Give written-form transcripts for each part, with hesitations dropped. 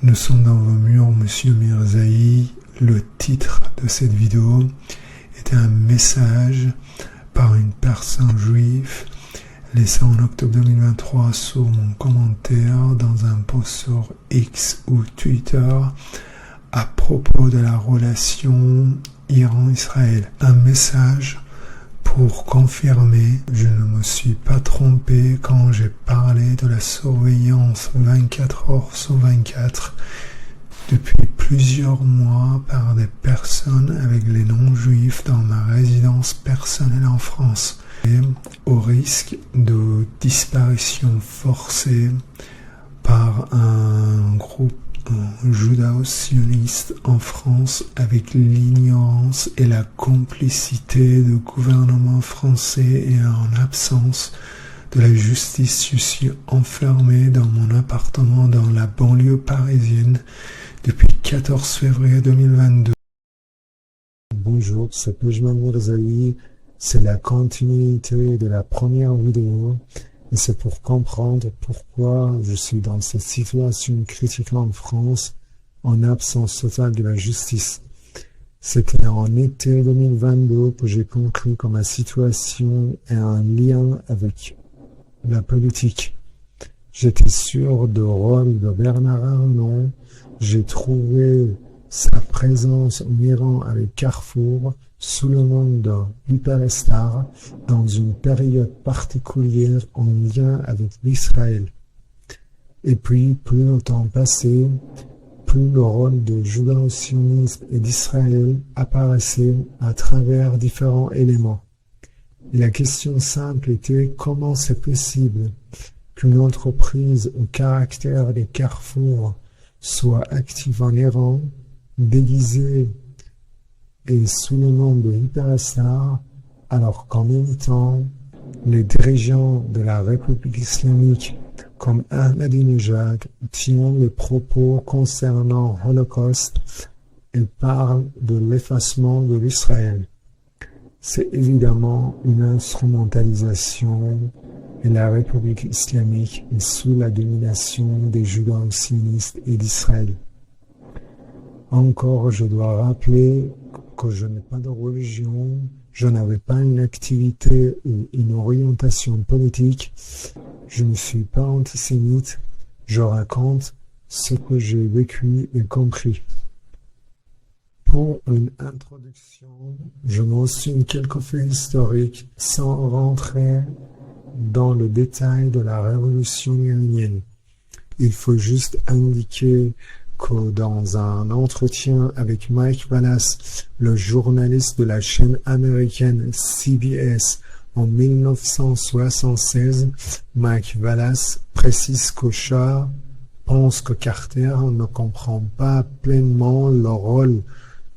Nous sommes dans vos murs, Monsieur Mirzaï. Le titre de cette vidéo était un message par une personne juive laissé en octobre 2023 sous mon commentaire dans un post sur X ou Twitter à propos de la relation Iran-Israël. Un message pour confirmer, je ne me suis pas trompé quand j'ai parlé de la surveillance 24 heures sur 24 depuis plusieurs mois par des personnes avec les noms juifs dans ma résidence personnelle en France, et au risque de disparition forcée par un groupe judéo-sioniste en France avec l'ignorance et la complicité du gouvernement français et en absence de la justice. Je suis enfermé dans mon appartement dans la banlieue parisienne depuis 14 février 2022. Bonjour, c'est Pejman Mirzaï. C'est la continuité de la première vidéo. Et c'est pour comprendre pourquoi je suis dans cette situation critique en France en absence totale de la justice. C'était en été 2022 que j'ai compris que ma situation a un lien avec la politique. J'étais sûr du rôle de Bernard Arnault. J'ai trouvé sa présence en Iran avec Carrefour sous le nom de Hyperstar dans une période particulière en lien avec l'Israël. Et puis, plus le temps passait, plus le rôle de judéo-sionisme et d'Israël apparaissait à travers différents éléments. Et la question simple était comment c'est possible qu'une entreprise au caractère des Carrefour soit active en Iran, déguisée et sous le nom de Hyperstar, alors qu'en même temps, les dirigeants de la République islamique, comme Ahmadinejad, tiennent les propos concernant l'Holocauste et parlent de l'effacement de l'Israël. C'est évidemment une instrumentalisation et la République islamique est sous la domination des judéo-sionistes et d'Israël. Encore, je dois rappeler que je n'ai pas de religion, je n'avais pas une activité ou une orientation politique, je ne suis pas antisémite, je raconte ce que j'ai vécu et compris. Pour une introduction, je mentionne quelques faits historiques sans rentrer dans le détail de la révolution iranienne. Il faut juste indiquer que dans un entretien avec Mike Wallace, le journaliste de la chaîne américaine CBS en 1976, Mike Wallace précise que Shah pense que Carter ne comprend pas pleinement le rôle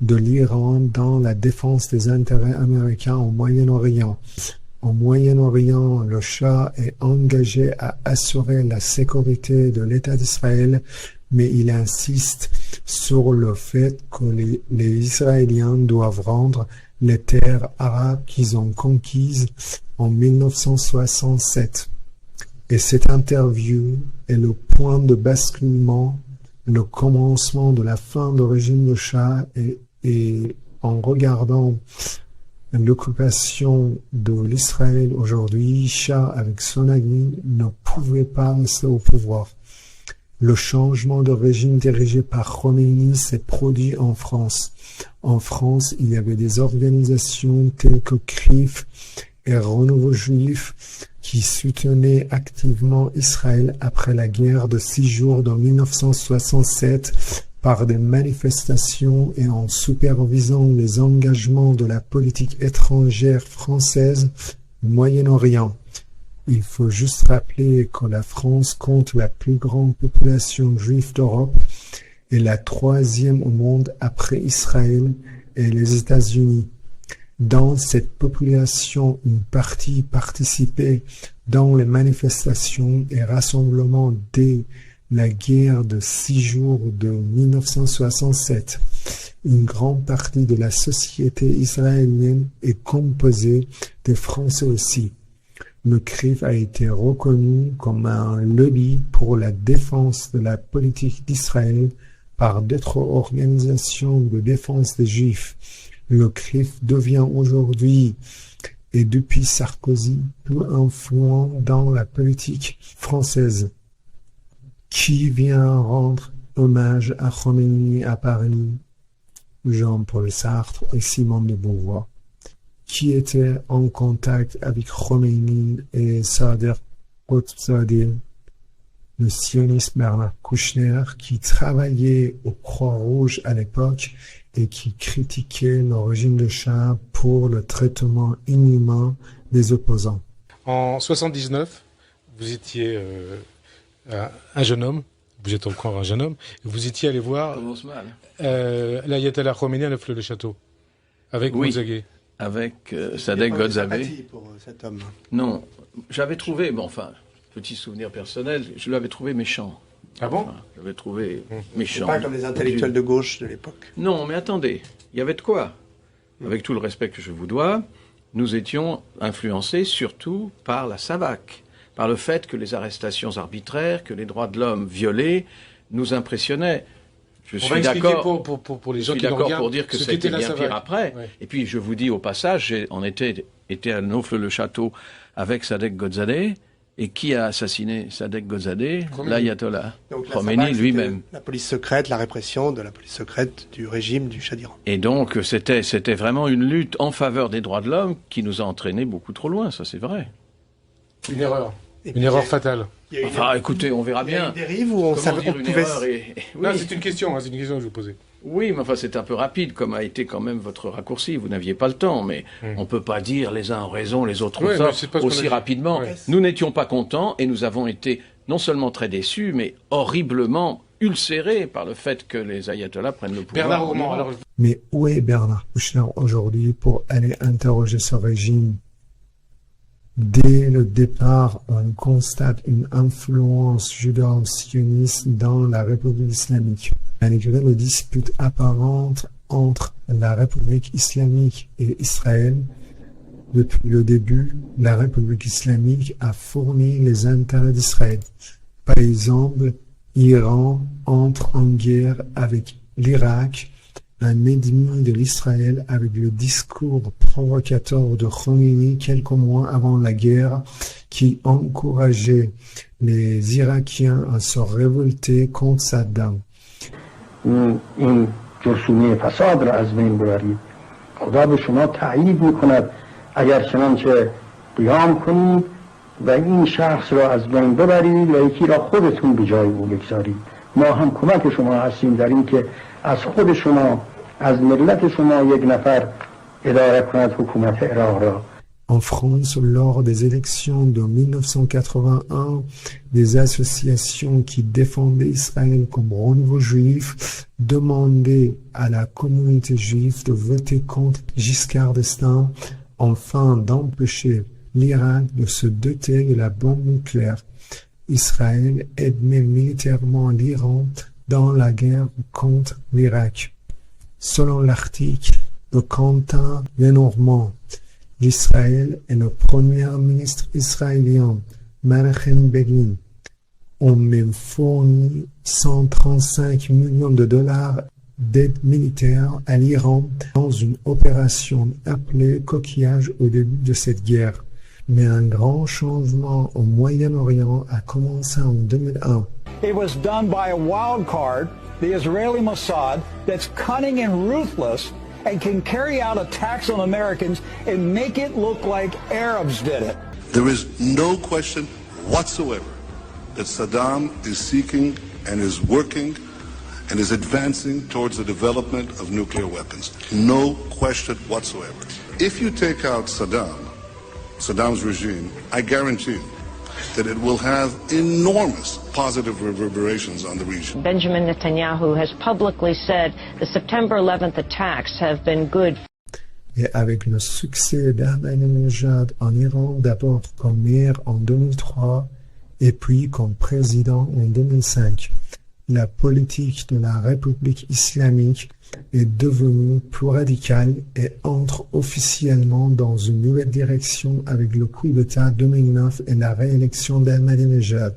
de l'Iran dans la défense des intérêts américains au Moyen-Orient. Au Moyen-Orient, le Shah est engagé à assurer la sécurité de l'État d'Israël, mais il insiste sur le fait que les Israéliens doivent rendre les terres arabes qu'ils ont conquises en 1967. Et cette interview est le point de basculement, le commencement de la fin du régime de Shah, et en regardant l'occupation de l'Israël aujourd'hui, Shah avec son ami ne pouvait pas rester au pouvoir. Le changement de régime dirigé par Khomeini s'est produit en France. En France, il y avait des organisations telles que CRIF et Renouveau Juif qui soutenaient activement Israël après la guerre de 6 jours de 1967 par des manifestations et en supervisant les engagements de la politique étrangère française au Moyen-Orient. Il faut juste rappeler que la France compte la plus grande population juive d'Europe et la 3e au monde après Israël et les États-Unis. Dans cette population, une partie participait dans les manifestations et rassemblements dès la guerre de 6 jours de 1967. Une grande partie de la société israélienne est composée de Français aussi. Le CRIF a été reconnu comme un lobby pour la défense de la politique d'Israël par d'autres organisations de défense des Juifs. Le CRIF devient aujourd'hui, et depuis Sarkozy, plus influent dans la politique française. Qui vient rendre hommage à Khomeini à Paris? Jean-Paul Sartre et Simone de Beauvoir. Qui était en contact avec Khomeini et Saadet Khotzadeh, le sioniste Bernard Kouchner, qui travaillait au Croix-Rouge à l'époque et qui critiquait le régime de Shah pour le traitement inhumain des opposants. En 79, vous étiez un jeune homme, vous êtes encore un jeune homme, et vous étiez allé voir l'Ayatollah Khomeini à Neauphle-le-Château, avec Gonzague. Avec Sadek Ghozadeh. Pour cet homme. Non, j'avais trouvé, bon enfin, petit souvenir personnel, je l'avais trouvé méchant. Ah bon? Enfin, je l'avais trouvé méchant. Pas comme les intellectuels de gauche de l'époque. Non, mais attendez, il y avait de quoi. Avec tout le respect que je vous dois, nous étions influencés surtout par la SAVAK, par le fait que les arrestations arbitraires, que les droits de l'homme violés nous impressionnaient. Je suis d'accord pour les gens qui regardent pour dire que c'était bien pire après. Ouais. Et puis je vous dis au passage, on était à Neauphle-le-Château avec Sadek Ghozadeh. Et qui a assassiné Sadek Ghozadeh? L'Ayatollah Khomeini lui-même. La police secrète, la répression de la police secrète du régime du Shah d'Iran. Et donc c'était vraiment une lutte en faveur des droits de l'homme qui nous a entraînés beaucoup trop loin, ça c'est vrai. Une erreur. Une erreur fatale. Enfin, écoutez, on verra bien. Il y a une dérive où on savait qu'on pouvait... Oui. Non, c'est une question que je vous posais. Oui, mais enfin, c'est un peu rapide, comme a été quand même votre raccourci. Vous n'aviez pas le temps, mais on ne peut pas dire les uns ont raison, les autres ont tort aussi rapidement. Ouais. Nous n'étions pas contents et nous avons été non seulement très déçus, mais horriblement ulcérés par le fait que les ayatollahs prennent le pouvoir. Bernard Roman, alors... Mais où est Bernard Kouchner aujourd'hui pour aller interroger ce régime? Dès le départ, on constate une influence judéo-sioniste dans la République islamique. Malgré les disputes apparentes entre la République islamique et Israël, depuis le début, la République islamique a fourni les intérêts d'Israël. Par exemple, l'Iran entre en guerre avec l'Irak, un ennemi de l'Israël, avec le discours provocateur de Khomeini quelques mois avant la guerre qui encourageait les Irakiens à se révolter contre Saddam. این جرثومه فساد را از بین ببرید. خدا به شما تأیید میکند اگر چنانچه قیام کنید و این شخص را از بین ببرید و یکی را خودتون به جای او بگذارید. ما هم کمک شما هستیم در این که از خود شما از ملت شما یک نفر اداره کند حکومت عراق را. En France, lors des élections de 1981, des associations qui défendaient Israël comme renouveau juif demandaient à la communauté juive de voter contre Giscard d'Estaing afin d'empêcher l'Irak de se doter de la bombe nucléaire. Israël aidait militairement l'Iran dans la guerre contre l'Irak. Selon l'article de Quentin Lenormand, l'Israël et le premier ministre israélien, Menachem Begin, ont même fourni 135 millions de dollars d'aide militaire à l'Iran dans une opération appelée Coquillage au début de cette guerre. Mais un grand changement au Moyen-Orient a commencé en 2001. It was done by a wild card, the Israeli Mossad, that's cunning and ruthless and can carry out attacks on Americans and make it look like Arabs did it. There is no question whatsoever that Saddam is seeking and is working and is advancing towards the development of nuclear weapons. No question whatsoever. If you take out Saddam's regime, I guarantee you that it will have enormous positive reverberations on the region. Benjamin Netanyahu has publicly said the September 11th attacks have been good. Et avec le succès d'Ahmadinejad en Iran, d'abord comme maire en 2003 et puis comme président en 2005, la politique de la République islamique est devenue plus radicale et entre officiellement dans une nouvelle direction avec le coup d'État 2009 et la réélection d'Ahmadinejad.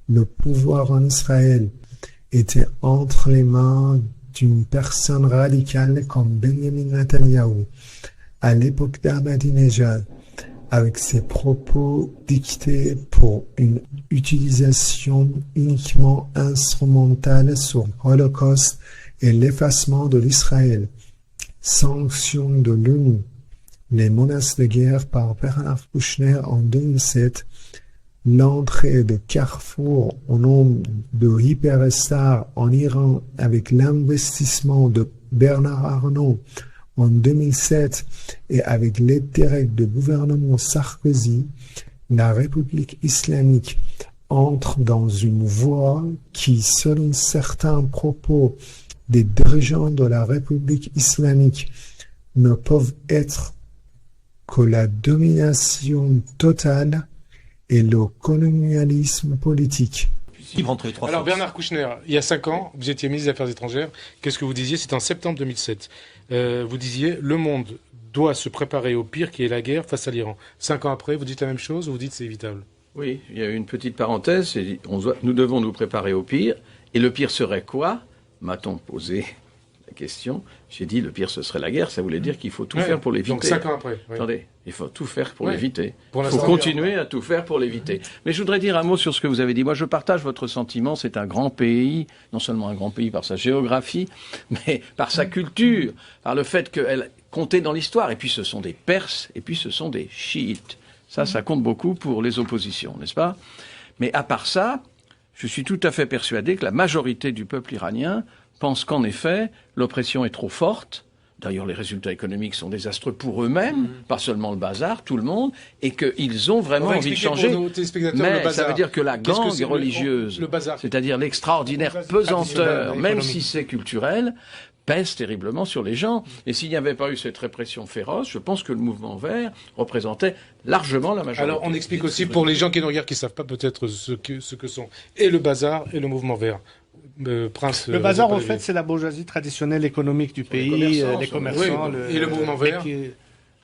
Le pouvoir en Israël était entre les mains d'une personne radicale comme Benjamin Netanyahu. À l'époque d'Ahmadinejad, avec ses propos dictés pour une utilisation uniquement instrumentale sur le Holocauste et l'effacement de l'Israël, sanctions de l'ONU, les menaces de guerre par Bernard Kouchner en 2007, l'entrée de Carrefour au nom de Hyperstar en Iran avec l'investissement de Bernard Arnault en 2007 et avec l'aide directe du gouvernement Sarkozy, la République islamique entre dans une voie qui, selon certains propos des dirigeants de la République islamique, ne peuvent être que la domination totale et le colonialisme politique. Alors Bernard Kouchner, il y a 5 ans, vous étiez ministre des Affaires étrangères. Qu'est-ce que vous disiez? C'était en septembre 2007. Vous disiez, le monde doit se préparer au pire qui est la guerre face à l'Iran. 5 ans après, vous dites la même chose ou vous dites c'est évitable? Oui, il y a eu une petite parenthèse. Nous devons nous préparer au pire. Et le pire serait quoi? M'a-t-on posé la question. J'ai dit le pire ce serait la guerre. Ça voulait dire qu'il faut tout faire pour l'éviter. Donc 5 ans après. Oui. Attendez, il faut tout faire pour l'éviter. Il faut continuer à tout faire pour l'éviter. Mais je voudrais dire un mot sur ce que vous avez dit. Moi, je partage votre sentiment. C'est un grand pays, non seulement un grand pays par sa géographie, mais par sa culture, par le fait qu'elle comptait dans l'histoire. Et puis ce sont des Perses, et puis ce sont des chiites. Ça compte beaucoup pour les oppositions, n'est-ce pas? Mais à part ça, je suis tout à fait persuadé que la majorité du peuple iranien pense qu'en effet, l'oppression est trop forte. D'ailleurs, les résultats économiques sont désastreux pour eux-mêmes, pas seulement le bazar, tout le monde, et qu'ils ont vraiment envie de changer. Mais ça veut dire que la gangue religieuse, c'est-à-dire l'extraordinaire pesanteur, même si c'est culturel, pèse terriblement sur les gens. Et s'il n'y avait pas eu cette répression féroce, je pense que le mouvement vert représentait largement la majorité. Alors on explique aussi pour les gens qui nous regardent, qui ne savent pas peut-être ce que sont et le bazar et le mouvement vert. Le bazar, en fait, c'est la bourgeoisie traditionnelle économique du pays, les commerçants. Oui, et le mouvement vert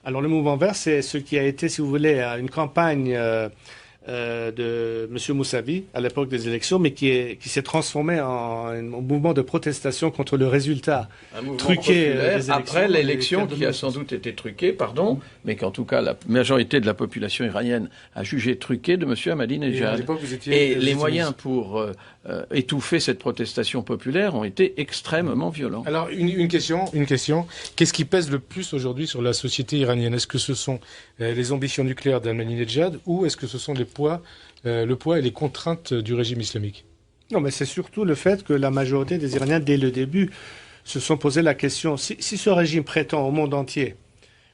Alors le mouvement vert, c'est ce qui a été, si vous voulez, une campagne de M. Moussavi à l'époque des élections, mais qui s'est transformé en un mouvement de protestation contre le résultat truqué des élections. Après l'élection qui a sans doute été truquée, mais qu'en tout cas la majorité de la population iranienne a jugé truquée de M. Ahmadinejad. Et les moyens pour étouffer cette protestation populaire ont été extrêmement violents. Alors une question. Qu'est-ce qui pèse le plus aujourd'hui sur la société iranienne? Est-ce que ce sont les ambitions nucléaires d'Ahmadinejad ou est-ce que ce sont le poids et les contraintes du régime islamique? Non, mais c'est surtout le fait que la majorité des Iraniens, dès le début, se sont posé la question, si ce régime prétend au monde entier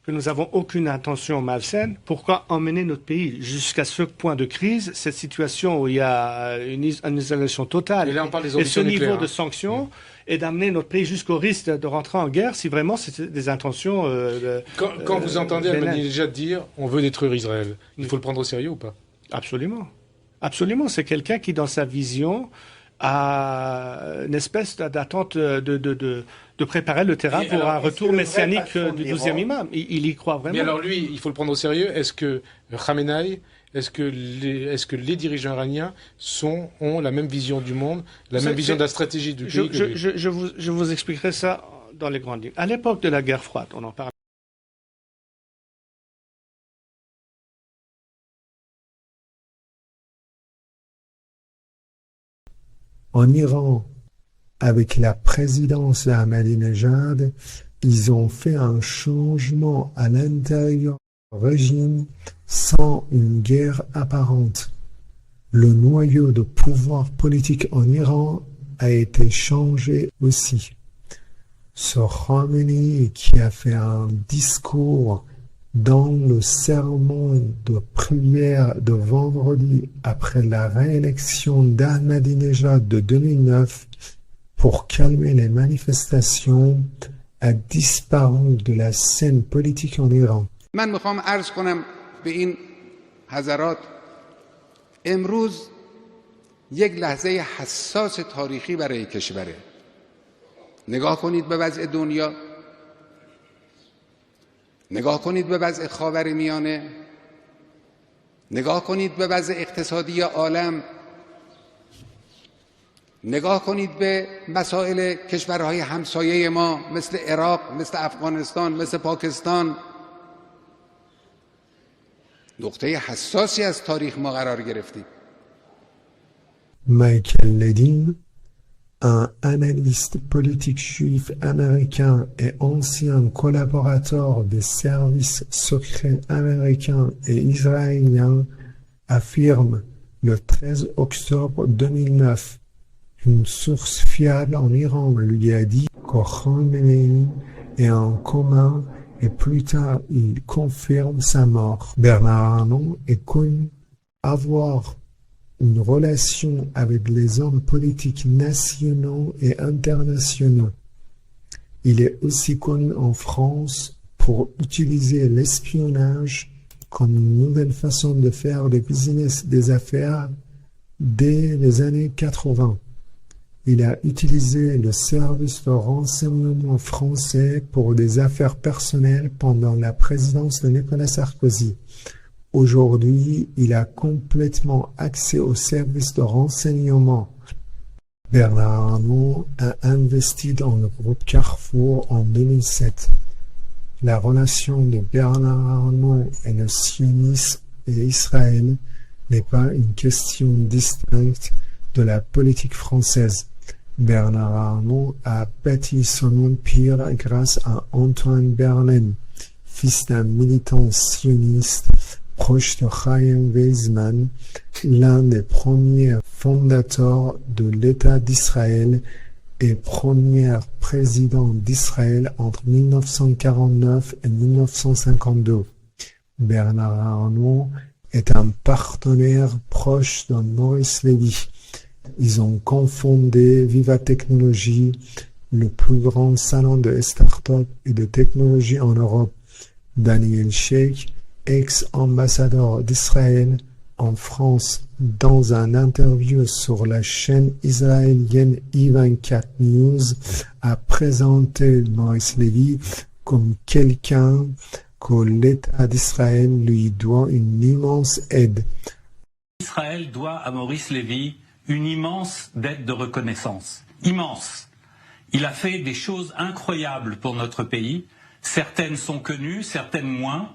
que nous n'avons aucune intention malsaine, pourquoi emmener notre pays jusqu'à ce point de crise, cette situation où il y a une isolation totale, et là on parle des et ce niveau nucléaires, de sanctions, et d'amener notre pays jusqu'au risque de rentrer en guerre, si vraiment c'était des intentions... Quand vous entendez Ahmadinejad dire « on veut détruire Israël », il faut le prendre au sérieux ou pas? Absolument. Absolument. C'est quelqu'un qui, dans sa vision, a une espèce d'attente de préparer le terrain pour un retour messianique du 12e imam. Il y croit vraiment. Mais alors lui, il faut le prendre au sérieux. Est-ce que Khamenei, est-ce que les dirigeants iraniens ont la même vision du monde, la même vision de la stratégie du pays? Je vous expliquerai ça dans les grandes lignes. À l'époque de la guerre froide, on en parle. En Iran, avec la présidence d'Ahmadinejad, ils ont fait un changement à l'intérieur du régime sans une guerre apparente. Le noyau de pouvoir politique en Iran a été changé aussi. Ce Khamenei qui a fait un discours dans le sermon de prière de vendredi après la réélection d'Ahmadinejad de 2009 pour calmer les manifestations a disparu de la scène politique en Iran. من میخوام عرض کنم به این حضرات امروز یک لحظه حساس تاریخی برای کشوره. نگاه کنید به وضع دنیا، نگاه کنید به وضع خاورمیانه، نگاه کنید به وضع اقتصادی عالم، نگاه کنید به مسائل کشورهای همسایه ما مثل عراق، مثل افغانستان، مثل پاکستان. نقطه حساسی از تاریخ ما قرار گرفتیم. Michael Ledin, un analyste politique juif américain et ancien collaborateur des services secrets américains et israéliens, affirme le 13 octobre 2009. Une source fiable en Iran lui a dit que Khamenei est en coma et plus tard il confirme sa mort. Bernard Arnault est connu avoir une relation avec les hommes politiques nationaux et internationaux. Il est aussi connu en France pour utiliser l'espionnage comme une nouvelle façon de faire des business, des affaires dès les années 80. Il a utilisé le service de renseignement français pour des affaires personnelles pendant la présidence de Nicolas Sarkozy. Aujourd'hui, il a complètement accès au service de renseignement. Bernard Arnault a investi dans le groupe Carrefour en 2007. La relation de Bernard Arnault et le sionisme et Israël n'est pas une question distincte de la politique française. Bernard Arnault a bâti son empire grâce à Antoine Berlin, fils d'un militant sioniste proche de Chaim Weizmann, l'un des premiers fondateurs de l'État d'Israël et premier président d'Israël entre 1949 et 1952. Bernard Arnault est un partenaire proche de Maurice Lévy. Ils ont cofondé Viva Technologies, le plus grand salon de start-up et de technologie en Europe. Daniel Sheikh, ex-ambassadeur d'Israël en France, dans un interview sur la chaîne israélienne I24 News, a présenté Maurice Lévy comme quelqu'un que l'État d'Israël lui doit une immense aide. Israël doit à Maurice Lévy une immense dette de reconnaissance. Immense. Il a fait des choses incroyables pour notre pays. Certaines sont connues, certaines moins.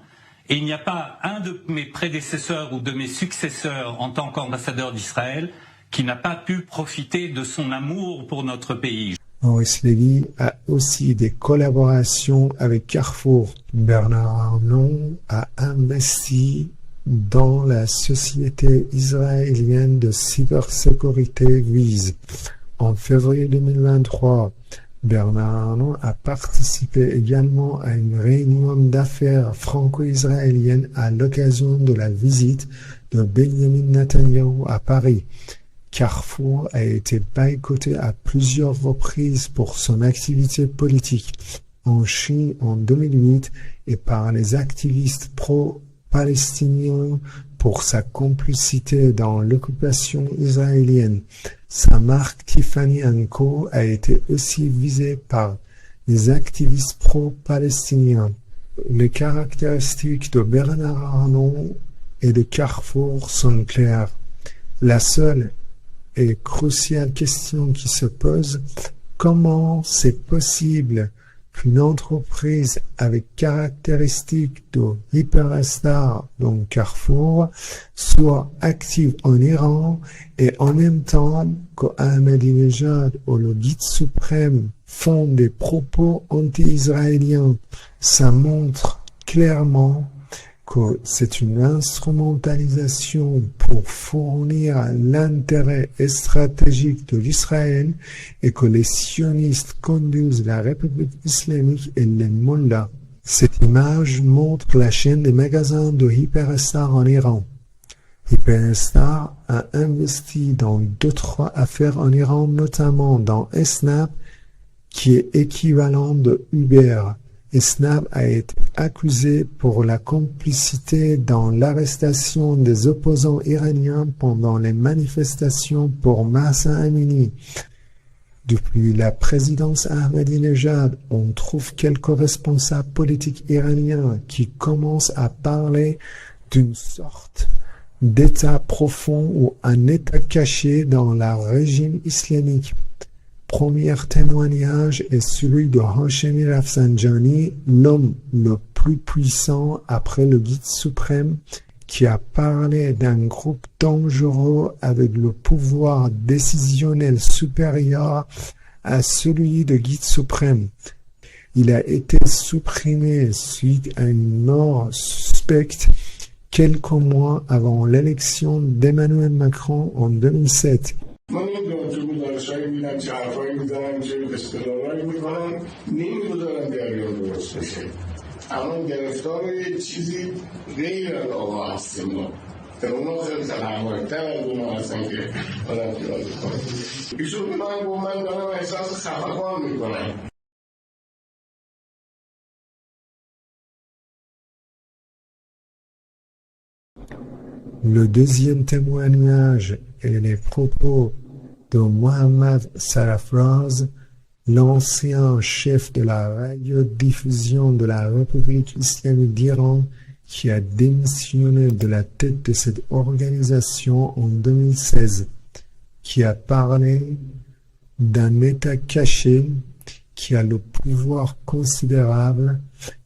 Et il n'y a pas un de mes prédécesseurs ou de mes successeurs en tant qu'ambassadeur d'Israël qui n'a pas pu profiter de son amour pour notre pays. Maurice Lévy a aussi des collaborations avec Carrefour. Bernard Arnault a investi dans la société israélienne de cybersécurité Wiz. En février 2023, Bernard Arnault a participé également à une réunion d'affaires franco-israélienne à l'occasion de la visite de Benjamin Netanyahu à Paris. Carrefour a été boycotté à plusieurs reprises pour son activité politique en Chine en 2008 et par les activistes pro-palestiniens pour sa complicité dans l'occupation israélienne. Sa marque Tiffany & Co a été aussi visée par les activistes pro-palestiniens. Les caractéristiques de Bernard Arnault et de Carrefour sont claires. La seule et cruciale question qui se pose, comment c'est possible qu'une entreprise avec caractéristiques de hyperstar, donc Carrefour, soit active en Iran et en même temps qu'Ahmadinejad ou le guide suprême font des propos anti-israéliens. Ça montre clairement que c'est une instrumentalisation pour fournir l'intérêt stratégique de l'Israël et que les sionistes conduisent la République islamique et les mollahs. Cette image montre la chaîne des magasins de Hyperstar en Iran. Hyperstar a investi dans 2-3 affaires en Iran, notamment dans Snap, qui est équivalent de Uber, Esnab a été accusé pour la complicité dans l'arrestation des opposants iraniens pendant les manifestations pour Mahsa Amini. Depuis la présidence Ahmadinejad, on trouve quelques responsables politiques iraniens qui commencent à parler d'une sorte d'état profond ou un état caché dans le régime islamique. Premier témoignage est celui de Hashemi Rafsanjani, l'homme le plus puissant après le guide suprême, qui a parlé d'un groupe dangereux avec le pouvoir décisionnel supérieur à celui de guide suprême. Il a été supprimé suite à une mort suspecte quelques mois avant l'élection d'Emmanuel Macron en 2007. من نمیدونم تو گزارش‌هایی می‌بینم چه حرفایی می‌زنن چه استدلالایی می‌کنن نمی‌گذارن جریان درست بشه اما گرفتار یه چیزی غیر از آقا هستیم ما اونا خیلی تنوع‌تر از اونا هستن که آدم پیاده کنه ایشون من دارم احساس خفقان می‌کنم. Le deuxième témoignage est les propos de Mohammad Sarafraz, l'ancien chef de la radiodiffusion de la République islamique d'Iran, qui a démissionné de la tête de cette organisation en 2016, qui a parlé d'un État caché qui a le pouvoir considérable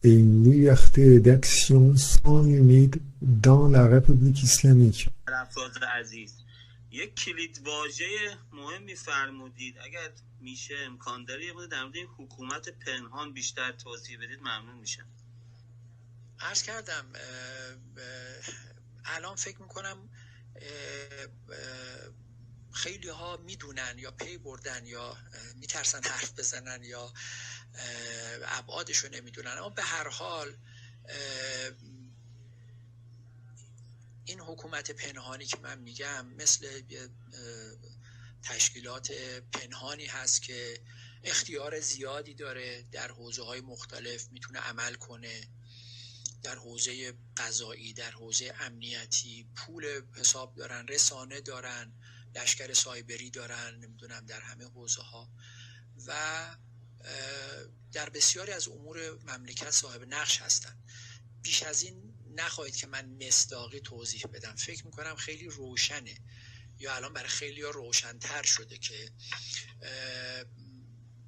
et une liberté d'action sans limite dans la République islamique. یک کلید واژه مهمی فرمودید. اگر میشه امکان داره یه در مورد حکومت پنهان بیشتر توضیح بدید ممنون میشم. عرض کردم الان فکر میکنم خیلی ها میدونن یا پی بردن یا میترسن حرف بزنن یا ابعادشو نمیدونن، اما به هر حال این حکومت پنهانی که من میگم مثل تشکیلات پنهانی هست که اختیار زیادی داره، در حوزه‌های مختلف میتونه عمل کنه، در حوزه قضایی، در حوزه امنیتی، پول حساب دارن، رسانه دارن، لشکر سایبری دارن، نمیدونم در همه حوزه ها و در بسیاری از امور مملکت صاحب نقش هستن. بیش از این نخواهید که من مصداقی توضیح بدم. فکر میکنم خیلی روشنه یا الان برای خیلی ها روشن‌تر شده که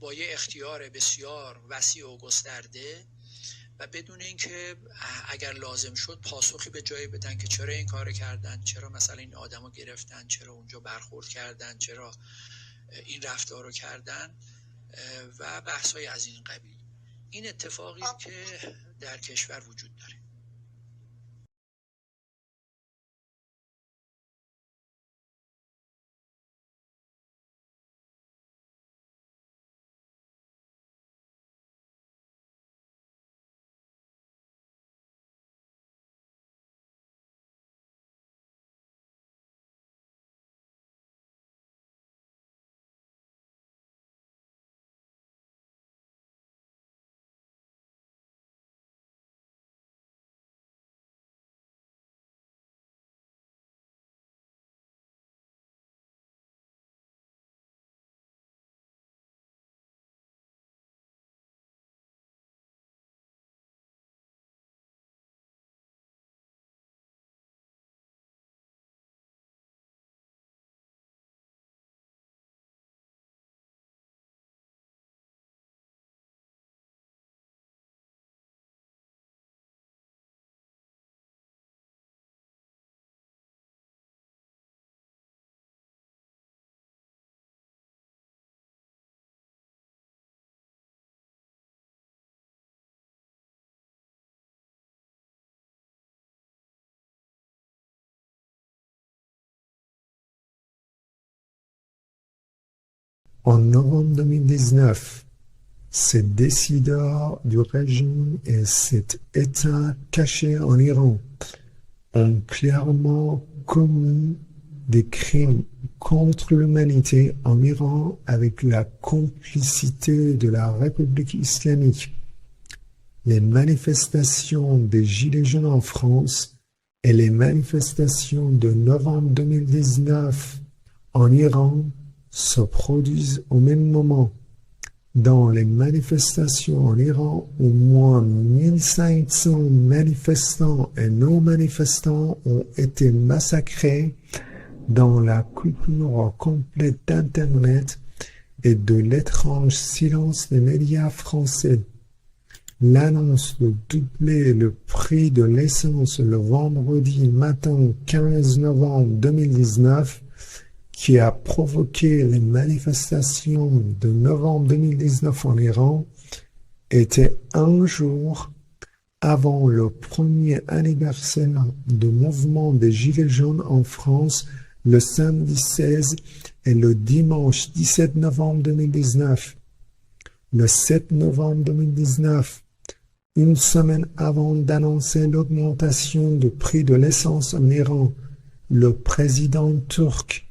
با یه اختیار بسیار وسیع و گسترده و بدون اینکه اگر لازم شد پاسخی به جایی بدن که چرا این کار کردن، چرا مثلا این آدمو گرفتن، چرا اونجا برخورد کردن، چرا این رفتار رو کردن و بحث‌های از این قبیل. این اتفاقی که در کشور وجود داره. En novembre 2019, ces décideurs du régime et cet État caché en Iran ont clairement commis des crimes contre l'humanité en Iran avec la complicité de la République islamique. les manifestations des Gilets jaunes en France et les manifestations de novembre 2019 en Iran se produisent au même moment. Dans les manifestations en Iran, au moins 1500 manifestants et non-manifestants ont été massacrés dans la coupure complète d'Internet et de l'étrange silence des médias français. L'annonce de doubler le prix de l'essence le vendredi matin 15 novembre 2019 qui a provoqué les manifestations de novembre 2019 en Iran était un jour avant le premier anniversaire du mouvement des Gilets jaunes en France, le samedi 16 et le dimanche 17 novembre 2019. Le 7 novembre 2019, une semaine avant d'annoncer l'augmentation du prix de l'essence en Iran, le président turc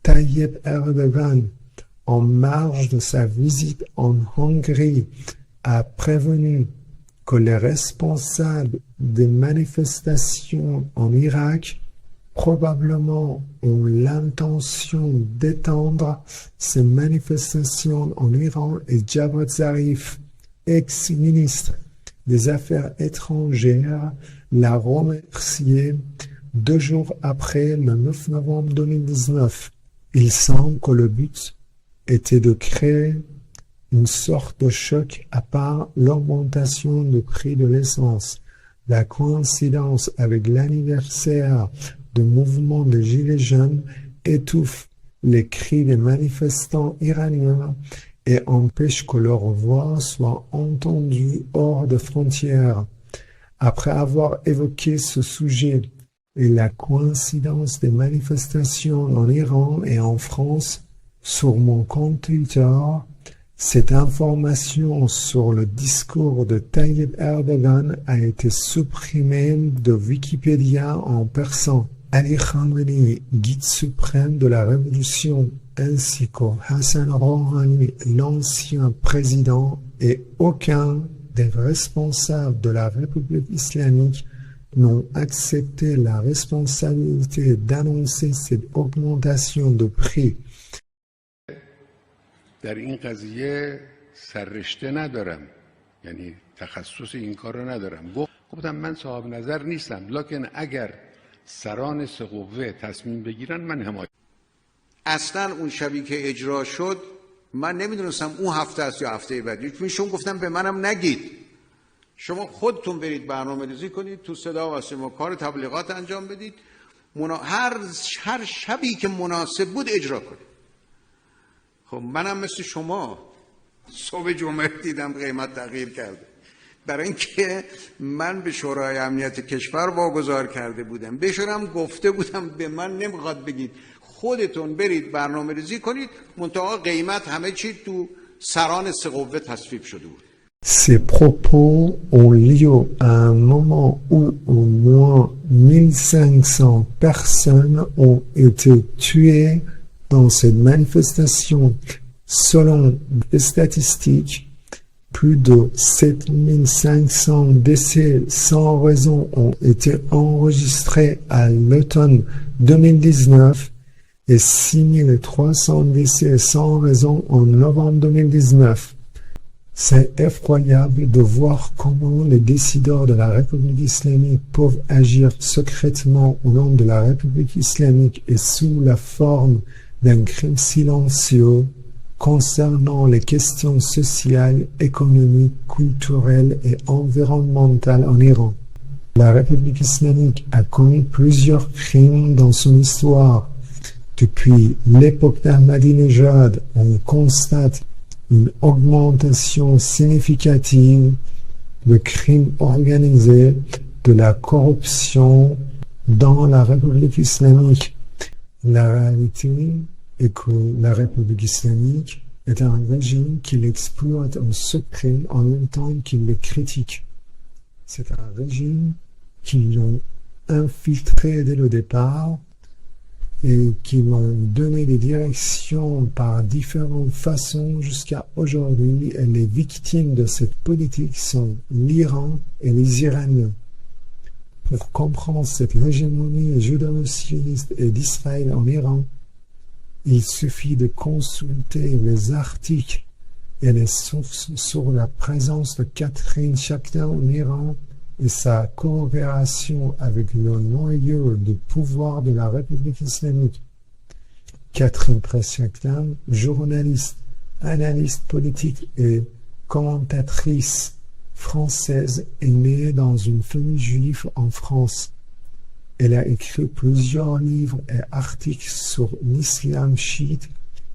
Tayyip Erdogan, en marge de sa visite en Hongrie, a prévenu que les responsables des manifestations en Irak probablement ont l'intention d'étendre ces manifestations en Iran et Javad Zarif, ex-ministre des Affaires étrangères, l'a remercié 2 jours après le 9 novembre 2019. Il semble que le but était de créer une sorte de choc à part l'augmentation du prix de l'essence. La coïncidence avec l'anniversaire du mouvement des Gilets jaunes étouffe les cris des manifestants iraniens et empêche que leur voix soit entendue hors de frontières. Après avoir évoqué ce sujet et la coïncidence des manifestations en Iran et en France, sur mon compte Twitter, cette information sur le discours de Tayyip Erdogan a été supprimée de Wikipédia en persan. Ali Khamenei, guide suprême de la révolution, ainsi que Hassan Rouhani, l'ancien président, et aucun des responsables de la République islamique n'ont accepté la responsabilité d'annoncer cette augmentation de prix. در این قضیه سررشته ندارم، یعنی تخصص این کار رو ندارم. گفتم من صاحب نظر نیستم، لکن اگر سران سه قوه تصمیم بگیرن من حمایت. اصلا اون شبی که اجرا شد من نمیدونستم اون هفته است یا هفته بعدی، چون گفتم به منم نگید، شما خودتون برید برنامه‌ریزی کنید، تو صدا و سیما کار تبلیغات انجام بدید، هر شبی که مناسب بود اجرا کنید. خب منم مثل شما صبح جمعه دیدم قیمت تغییر کرده، برای اینکه من به شورای امنیت کشور واگذار کرده بودم، بهشونم گفته بودم به من نمیخواد بگید، خودتون برید برنامه‌ریزی کنید، منتها قیمت همه چی تو سران سه قوه تصویب شده بود. Ces propos ont lieu à un moment où au moins 1500 personnes ont été tuées dans cette manifestation. Selon les statistiques, plus de 7500 décès sans raison ont été enregistrés à l'automne 2019 et 6300 décès sans raison en novembre 2019. C'est effroyable de voir comment les décideurs de la République islamique peuvent agir secrètement au nom de la République islamique et sous la forme d'un crime silencieux concernant les questions sociales, économiques, culturelles et environnementales en Iran. La République islamique a commis plusieurs crimes dans son histoire. Depuis l'époque d'Ahmadinejad, on constate une augmentation significative de crimes organisés, de la corruption dans la République islamique. La réalité est que la République islamique est un régime qui l'exploite en secret en même temps qu'il le critique. C'est un régime qui l'ont infiltré dès le départ et qui m'ont donné des directions par différentes façons jusqu'à aujourd'hui. Et les victimes de cette politique sont l'Iran et les Iraniens. Pour comprendre cette hégémonie judéo-sioniste et d'Israël en Iran, il suffit de consulter les articles et les sources sur la présence de Catherine Shakhtar en Iran et sa coopération avec le noyau de pouvoir de la République islamique. Catherine Shakhtar, journaliste, analyste politique et commentatrice française, est née dans une famille juive en France. Elle a écrit plusieurs livres et articles sur l'islam chiite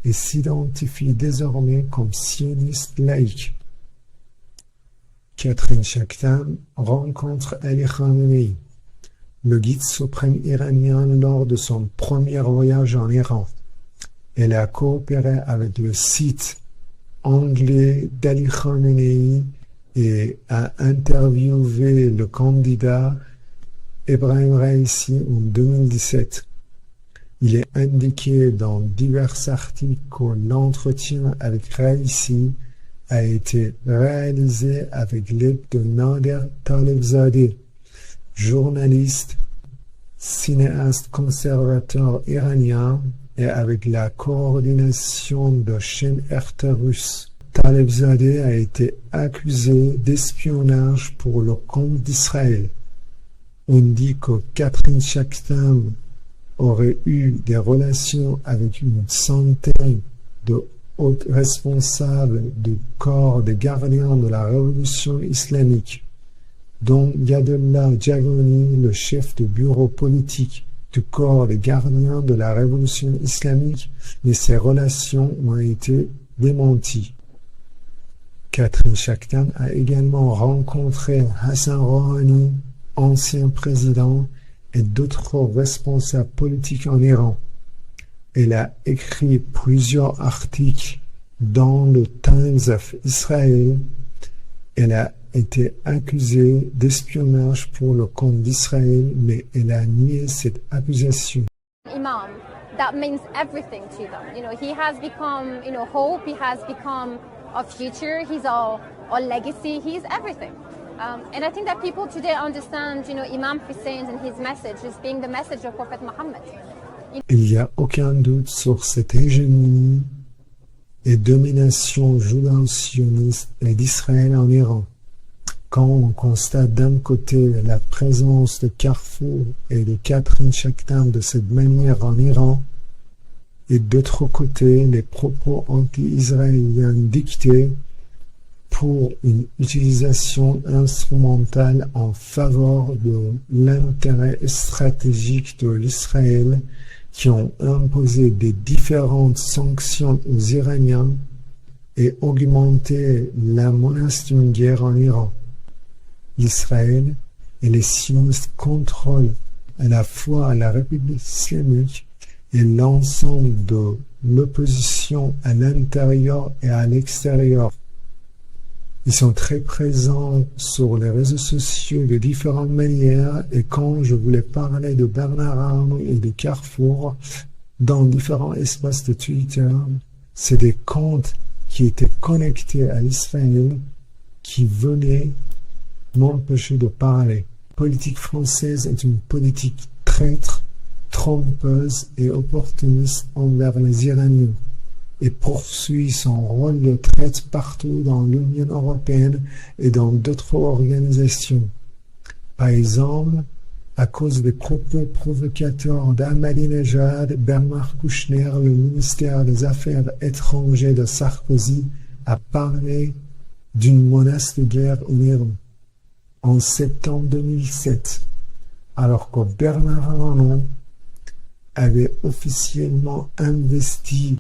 et s'identifie désormais comme sioniste laïque. Catherine Shakhtar rencontre Ali Khamenei, le guide suprême iranien, lors de son premier voyage en Iran. Elle a coopéré avec le site anglais d'Ali Khamenei et a interviewé le candidat Ebrahim Raïssi en 2017. Il est indiqué dans divers articles que l'entretien avec Raïssi a été réalisé avec l'aide de Nader Talebzadeh, journaliste, cinéaste conservateur iranien, et avec la coordination de chaînes RT russes. Talebzadeh a été accusé d'espionnage pour le compte d'Israël. On dit que Catherine Shakhtar aurait eu des relations avec une centaine de hauts responsables du corps des gardiens de la révolution islamique, dont Yadullah Jagoni, le chef du bureau politique du corps des gardiens de la révolution islamique, mais ces relations ont été démenties. Catherine Shakhtar a également rencontré Hassan Rouhani, ancien président, et d'autres responsables politiques en Iran. Elle a écrit plusieurs articles dans le Times of Israel. Elle a été accusée d'espionnage pour le compte d'Israël, mais elle a nié cette accusation. Imam, that means everything to them. You know, he has become, hope. He has become our future. He's our legacy. He's everything. And I think that people today understand, Imam Hussein and his message as being the message of Prophet Muhammad. Il n'y a aucun doute sur cette hégémonie et domination judéo-sioniste et d'Israël en Iran. Quand on constate d'un côté la présence de Carrefour et de Catherine Shakhtar de cette manière en Iran, et d'autre côté les propos anti-israéliens dictés pour une utilisation instrumentale en faveur de l'intérêt stratégique de l'Israël, qui ont imposé des différentes sanctions aux Iraniens et augmenté la menace d'une guerre en Iran. Israël et les sionistes contrôlent à la fois la République islamique et l'ensemble de l'opposition à l'intérieur et à l'extérieur. Ils sont très présents sur les réseaux sociaux de différentes manières, et quand je voulais parler de Bernard Arnault et de Carrefour dans différents espaces de Twitter, c'est des comptes qui étaient connectés à Israël qui venaient m'empêcher de parler. La politique française est une politique traître, trompeuse et opportuniste envers les Iraniens, et poursuit son rôle de traite partout dans l'Union européenne et dans d'autres organisations. Par exemple, à cause des propos provocateurs d'Ahmadinejad, Bernard Kouchner, le ministère des Affaires étrangères de Sarkozy, a parlé d'une menace de guerre en Iran en septembre 2007, alors que Bernard Arnault avait officiellement investi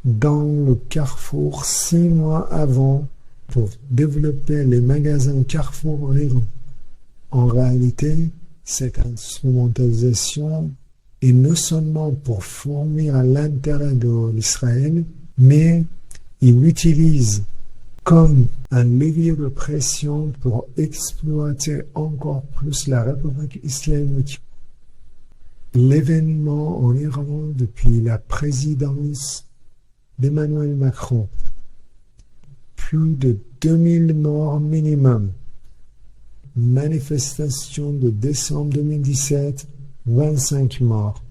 dans le Carrefour 6 mois avant pour développer les magasins Carrefour en Iran. En réalité, cette instrumentalisation est non seulement pour fournir à l'intérêt de l'Israël, mais il l'utilise comme un levier de pression pour exploiter encore plus la République islamique. l'événement en Iran depuis la présidence d'Emmanuel Macron. Plus de 2000 morts minimum. Manifestation de décembre 2017, 25 morts.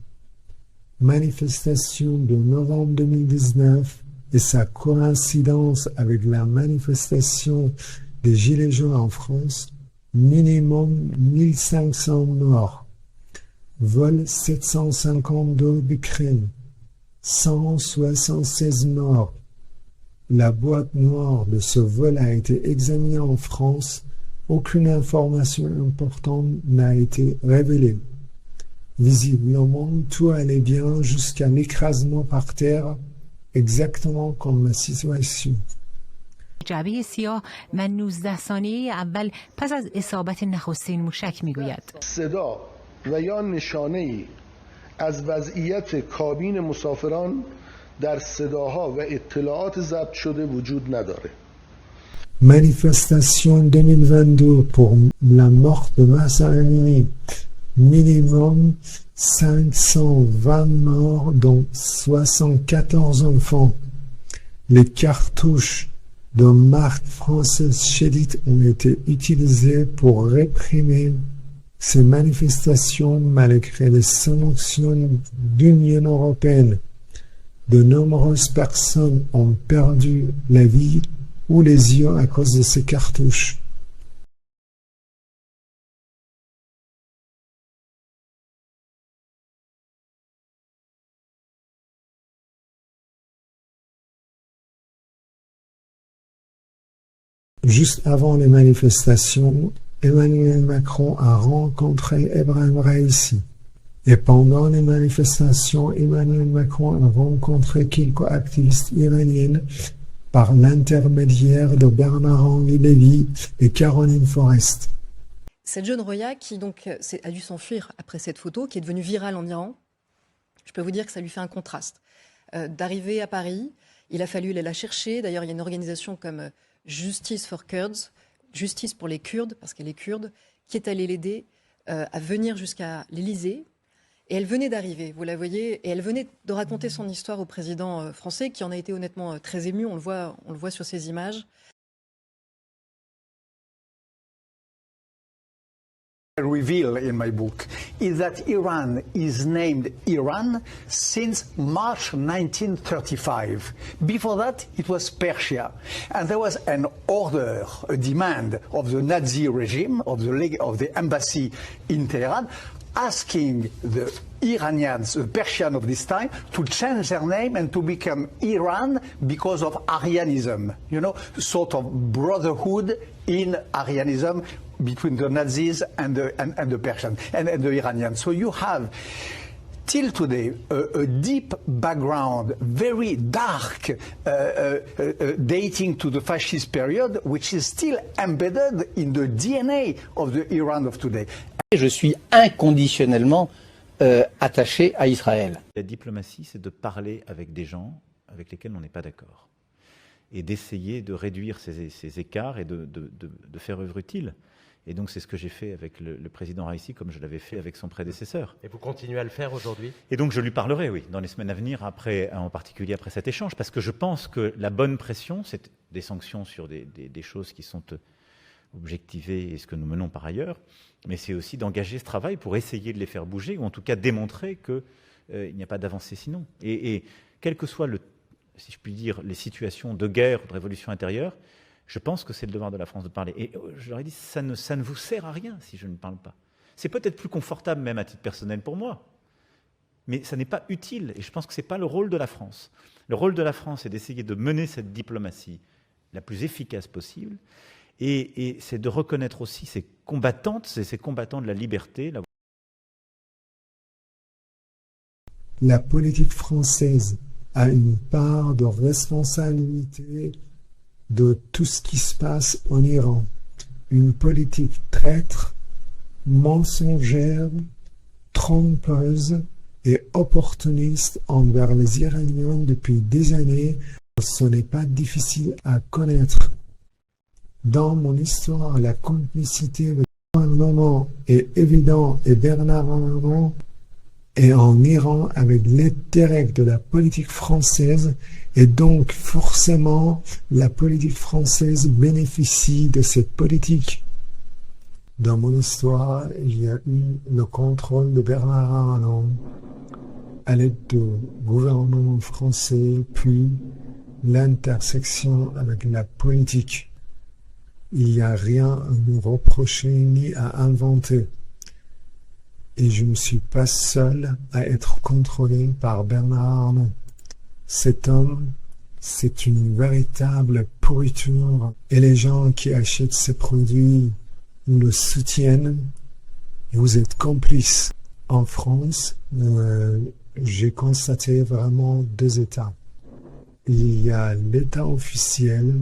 Manifestation de novembre 2019 et sa coïncidence avec la manifestation des Gilets jaunes en France, minimum 1500 morts. Vol 752 d'Ukraine, 176 morts. La boîte noire de ce vol a été examinée en France. Aucune information importante n'a été révélée. Visiblement, tout allait bien jusqu'à l'écrasement par terre, exactement comme la situation. جعبه سیاه و 19 ثانیه اول پس از اصابت نخستین موشک میگوید صدا و یا نشانه‌ای از وضعیت کابین مسافران در صداها و اطلاعات ضبط شده وجود نداره. Manifestation 2022 pour la mort de Mahsa Amini. Minimum 520 morts, dont 74 enfants. Les cartouches de marque française Chédid ont été utilisées pour réprimer ces manifestations malgré les sanctions de l'Union européenne. De nombreuses personnes ont perdu la vie ou les yeux à cause de ces cartouches. Juste avant les manifestations, Emmanuel Macron a rencontré Ebrahim Raïssi. Et pendant les manifestations, Emmanuel Macron a rencontré quelques activistes iraniennes par l'intermédiaire de Bernard-Henri Lévy et Caroline Forest. Cette jeune Roya qui donc a dû s'enfuir après cette photo, qui est devenue virale en Iran, je peux vous dire que ça lui fait un contraste. D'arriver à Paris, il a fallu aller la chercher. D'ailleurs, il y a une organisation comme Justice for Kurds, Justice pour les Kurdes, parce qu'elle est kurde, qui est allée l'aider à venir jusqu'à l'Élysée. Et elle venait d'arriver, vous la voyez, et elle venait de raconter son histoire au président français, qui en a été honnêtement très ému, on le voit sur ces images. I reveal in my book is that Iran is named Iran since March 1935. Before that, it was Persia. And there was an order, a demand of the Nazi regime, of the embassy in Tehran, asking the Iranians, the Persians of this time, to change their name and to become Iran because of Aryanism, you know, sort of brotherhood in Aryanism between the Nazis and the Persians and the Iranians. So you have, till today, a deep background, very dark, dating to the fascist period, which is still embedded in the DNA of the Iran of today. Je suis inconditionnellement attaché à Israël. La diplomatie, c'est de parler avec des gens avec lesquels on n'est pas d'accord et d'essayer de réduire ces écarts et de faire œuvre utile. Et donc c'est ce que j'ai fait avec le président Raïssi, comme je l'avais fait avec son prédécesseur. Et vous continuez à le faire aujourd'hui? Et donc je lui parlerai, oui, dans les semaines à venir, en particulier après cet échange, parce que je pense que la bonne pression, c'est des sanctions sur des choses qui sont objectivées et ce que nous menons par ailleurs, mais c'est aussi d'engager ce travail pour essayer de les faire bouger, ou en tout cas démontrer qu'il n'y a pas d'avancée sinon. Et quelles que soient, si je puis dire, les situations de guerre ou de révolution intérieure, je pense que c'est le devoir de la France de parler. Et je leur ai dit, ça ne vous sert à rien si je ne parle pas. C'est peut-être plus confortable même à titre personnel pour moi, mais ça n'est pas utile. Et je pense que ce n'est pas le rôle de la France. Le rôle de la France est d'essayer de mener cette diplomatie la plus efficace possible. Et c'est de reconnaître aussi ces combattantes, ces combattants de la liberté. La politique française a une part de responsabilité de tout ce qui se passe en Iran. Une politique traître, mensongère, trompeuse et opportuniste envers les Iraniens depuis des années. Ce n'est pas difficile à connaître. Dans mon histoire, la complicité de gouvernement est évidente et Bernard Arnault et en Iran avec l'aide directe de la politique française, et donc forcément la politique française bénéficie de cette politique. Dans mon histoire, il y a eu le contrôle de Bernard Arnault à l'aide du gouvernement français, puis l'intersection avec la politique. Il n'y a rien à nous reprocher ni à inventer. Et je ne suis pas seul à être contrôlé par Bernard Arnault. Cet homme, c'est une véritable pourriture. Et les gens qui achètent ces produits le soutiennent. Vous êtes complices. En France, j'ai constaté vraiment deux États. Il y a l'État officiel,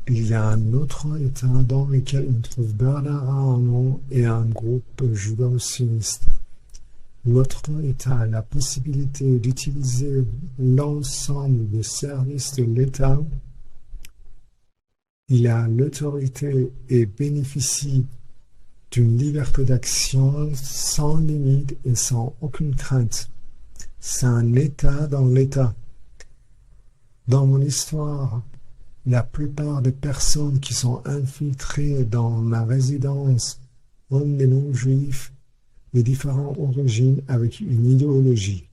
il y a un autre État dans lequel on trouve Bernard Arnault et un groupe judéo-sioniste. L'autre État a la possibilité d'utiliser l'ensemble des services de l'État. Il a l'autorité et bénéficie d'une liberté d'action sans limite et sans aucune crainte. C'est un État dans l'État. Dans mon histoire, la plupart des personnes qui sont infiltrées dans ma résidence, hommes et non-juifs, de différentes origines avec une idéologie.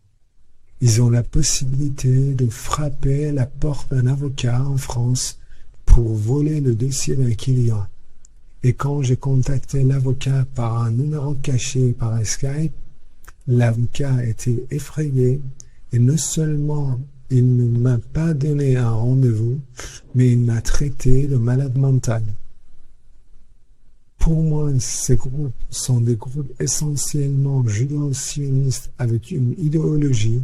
Ils ont la possibilité de frapper la porte d'un avocat en France pour voler le dossier d'un client. Et quand j'ai contacté l'avocat par un numéro caché par Skype, l'avocat a été effrayé et non seulement il ne m'a pas donné un rendez-vous, mais il m'a traité de malade mental. Pour moi, ces groupes sont des groupes essentiellement judéo-sionistes avec une idéologie.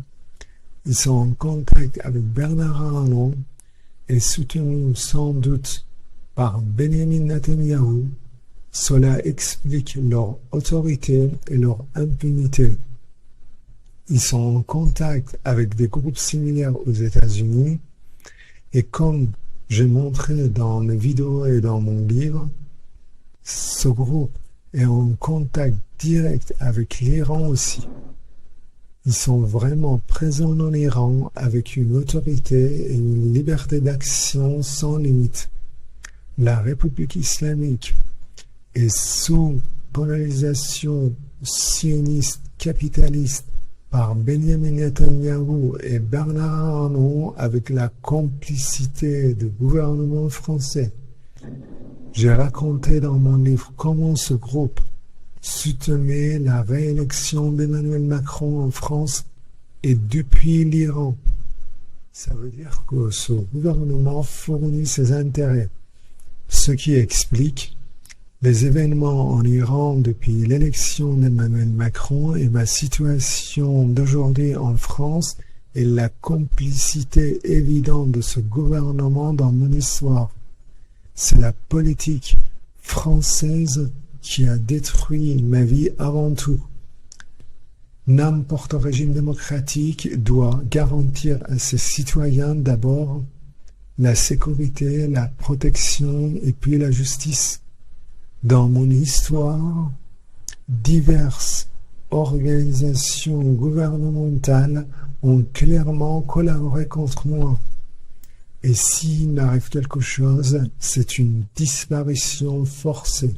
Ils sont en contact avec Bernard Arnault et soutenus sans doute par Benjamin Netanyahu. Cela explique leur autorité et leur impunité. Ils sont en contact avec des groupes similaires aux États-Unis et comme j'ai montré dans mes vidéos et dans mon livre, ce groupe est en contact direct avec l'Iran aussi. Ils sont vraiment présents en Iran avec une autorité et une liberté d'action sans limite. La République islamique est sous colonisation sioniste capitaliste par Benjamin Netanyahu et Bernard Arnault avec la complicité du gouvernement français. J'ai raconté dans mon livre comment ce groupe soutenait la réélection d'Emmanuel Macron en France et depuis l'Iran. Ça veut dire que ce gouvernement fournit ses intérêts, ce qui explique les événements en Iran depuis l'élection d'Emmanuel Macron et ma situation d'aujourd'hui en France et la complicité évidente de ce gouvernement dans mon histoire. C'est la politique française qui a détruit ma vie avant tout. N'importe régime démocratique doit garantir à ses citoyens d'abord la sécurité, la protection et puis la justice. Dans mon histoire, diverses organisations gouvernementales ont clairement collaboré contre moi. Et s'il m'arrive quelque chose, c'est une disparition forcée.